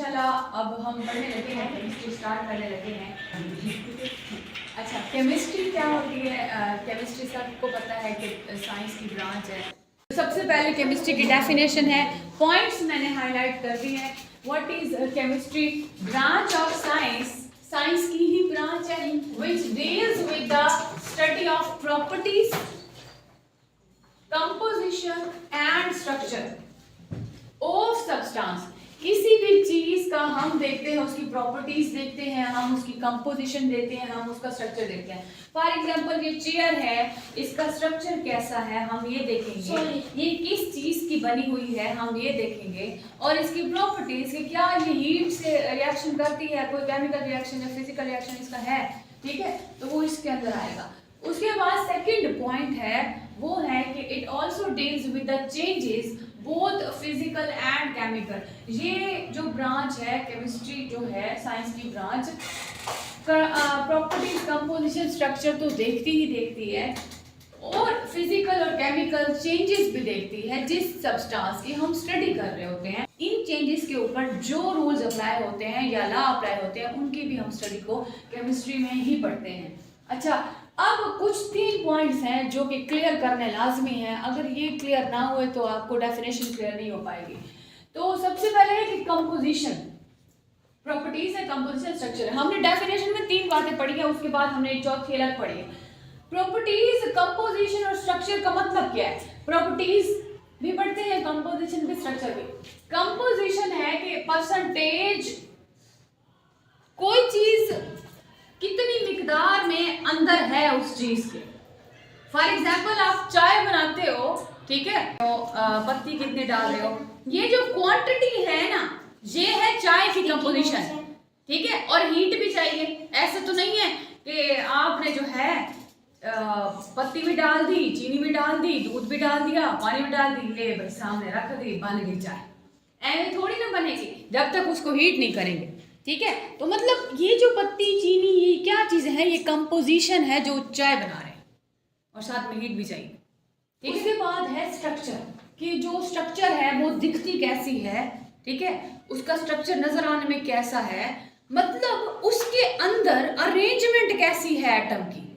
माशाल्लाह अब हम पढ़ने लगे हैं, केमिस्ट्री स्टार्ट करने लगे हैं। अच्छा, केमिस्ट्री क्या होती है? केमिस्ट्री सबको पता है कि साइंस की ब्रांच है। सबसे पहले केमिस्ट्री की डेफिनेशन है, पॉइंट्स मैंने हाईलाइट कर दी हैं। What is chemistry? Branch of science, science की ही ब्रांच है which deals with the study of properties, composition and structure of substance. किसी भी चीज का हम देखते हैं, उसकी प्रॉपर्टीज देखते हैं, हम उसकी कंपोजिशन देखते हैं, हम उसका स्ट्रक्चर देखते हैं। फॉर एग्जांपल ये चेयर है, इसका स्ट्रक्चर कैसा है हम ये देखेंगे, ये किस चीज की बनी हुई है हम ये देखेंगे, और इसकी प्रॉपर्टीज कि क्या ये हीट से रिएक्शन करती है, कोई केमिकल रिएक्शन या फिजिकल रिएक्शन इसका है, ठीक है, तो वो इसके अंदर आएगा। उसके बाद सेकंड पॉइंट है वो है कि it also deals with the changes both physical and chemical. ये जो ब्रांच है केमिस्ट्री जो है साइंस की ब्रांच, प्रॉपर्टीज, कंपोजिशन, स्ट्रक्चर तो देखती ही देखती है, और फिजिकल और केमिकल चेंजेस भी देखती है जिस सब्सटेंस की हम स्टडी कर रहे होते हैं। इन चेंजेस के ऊपर जो रूल्स अप्लाई होते हैं या लॉ अप्लाई होते हैं उनकी भी हम स्टडी को केमिस्ट्री में ही पढ़ते हैं। अच्छा, अब कुछ 3 पॉइंट्स हैं जो कि क्लियर करने लाजमी हैं। अगर ये क्लियर ना हुए तो आपको डेफिनेशन क्लियर नहीं हो पाएगी। तो सबसे पहले है कि कंपोजिशन, प्रॉपर्टीज है, कंपोजिशन, स्ट्रक्चर है। हमने डेफिनेशन में 3 बातें पढ़ी है, उसके बाद हमने एक चौथी अलग पढ़ी है। प्रॉपर्टीज, कंपोजिशन और स्ट्रक्चर का मतलब क्या है? प्रॉपर्टीज भी पढ़ते हैं, कंपोजिशन भी, स्ट्रक्चर भी। कंपोजिशन है कि परसेंटेज, कोई चीज कितनी मिकदार में अंदर है उस चीज के। फॉर एग्जाम्पल आप चाय बनाते हो, ठीक है, तो पत्ती कितनी डाल रहे हो, ये जो क्वांटिटी है ना, ये है चाय की कंपोजिशन, ठीक है, और हीट भी चाहिए। ऐसा तो नहीं है कि आपने जो है पत्ती भी डाल दी, चीनी भी डाल दी, दूध भी डाल दिया, पानी भी डाल दी, ले भाई सामने रख दी, बन गई चाय। ऐसे थोड़ी ना बनेगी जब तक उसको हीट नहीं करेंगे, ठीक है। तो मतलब ये जो पत्ती, चीनी, ये क्या चीज़ है? ये कंपोजिशन है जो चाय बना रहे हैं, और साथ में हीट भी चाहिए, ठीक है। उसके बाद है स्ट्रक्चर, कि जो स्ट्रक्चर है वो दिखती कैसी है, ठीक है, उसका स्ट्रक्चर नजर आने में कैसा है, मतलब उसके अंदर अरेंजमेंट कैसी है एटम की।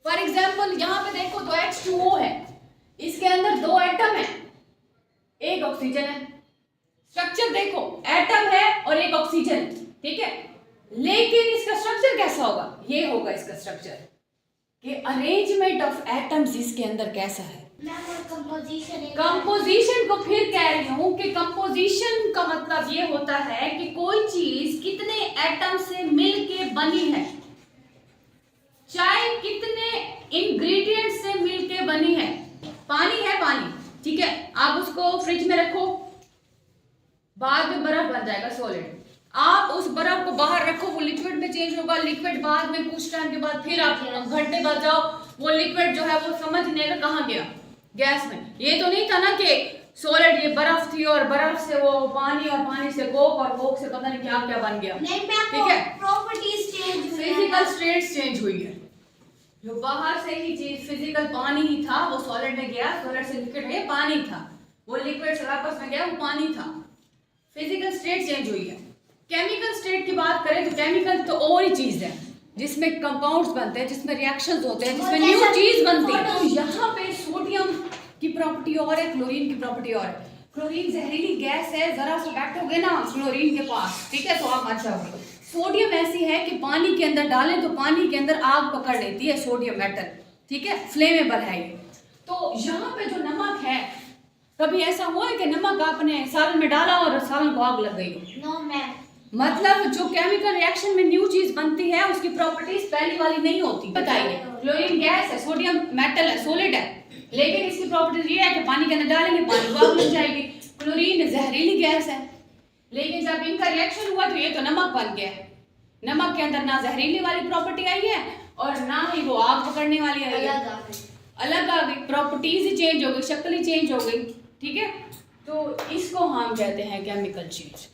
फॉर एग्जाम्पल यहाँ पे देखो तो H2O है, इसके अंदर 2 एटम है, एक ऑक्सीजन है। स्ट्रक्चर देखो, एटम है और एक ऑक्सीजन, ठीक है, लेकिन इसका स्ट्रक्चर कैसा होगा? ये होगा इसका स्ट्रक्चर, कि अरेंजमेंट ऑफ एटम्स इसके अंदर कैसा है। कंपोजिशन को फिर कह रही हूं कि कंपोजिशन का मतलब ये होता है कि कोई चीज कितने एटम से मिलके बनी है, चाय कितने इंग्रेडिएंट से मिलके बनी है। पानी है, पानी, ठीक है, आप उसको फ्रिज में रखो, बाद में बर्फ बन जाएगा, सॉलिड। आप उस बर्फ को बाहर रखो, वो लिक्विड में चेंज होगा, लिक्विड बाद में कुछ टाइम के बाद फिर आप घंटे बाद जाओ, वो लिक्विड जो है वो समझ नहीं आएगा कहाँ गया, गैस में। ये तो नहीं था ना कि सॉलिड ये बर्फ थी और बर्फ से वो पानी और पानी से कोक और कोक से पता नहीं क्या क्या बन गया, ठीक है। Properties change, physical states change हुई है। जो बाहर से ही चीज फिजिकल पानी ही था वो सॉलिड में गया, सॉलिड से लिक्विड में पानी था, वो लिक्विड से वापस में गया, वो पानी था। फिजिकल स्टेट चेंज हुई है। केमिकल स्टेट की बात करें तो केमिकल तो और ही चीज है जिसमें कंपाउंड्स बनते हैं, जिसमें रिएक्शंस होते हैं, जिसमें न्यू चीज बनती है। तो यहाँ पे सोडियम की प्रॉपर्टी और है, क्लोरीन की प्रॉपर्टी और है। क्लोरीन जहरीली गैस है, जरा सा बैठोगे ना क्लोरीन के पास, ठीक है, तो आप मर जाओगे। सोडियम ऐसी है कि पानी के अंदर डालें तो पानी के अंदर आग पकड़ लेती है, सोडियम मेटल, ठीक है, फ्लेमेबल है ये। तो यहाँ पे जो नमक है, कभी ऐसा हुआ है कि नमक आपने सालन में डाला और सालन को आग लग गई? No ma'am. मतलब जो केमिकल रिएक्शन में न्यू चीज बनती है उसकी प्रॉपर्टीज पहली वाली नहीं होती। बताइए, क्लोरीन गैस है, सोडियम मेटल है, सॉलिड है, लेकिन इसकी प्रॉपर्टीज ये है कि पानी के अंदर डालेंगे पानी को आग लग जाएगी। क्लोरीन जहरीली गैस है, लेकिन जब इनका रिएक्शन हुआ तो ये तो नमक बन गया है। नमक के अंदर ना जहरीली वाली प्रॉपर्टी आई है और ना ही वो आग पकड़ने वाली आई है, अलग आ गई, प्रॉपर्टीज ही चेंज हो गई, शक्ल ही चेंज हो गई, ठीक है। तो इसको हम कहते हैं केमिकल चेंज।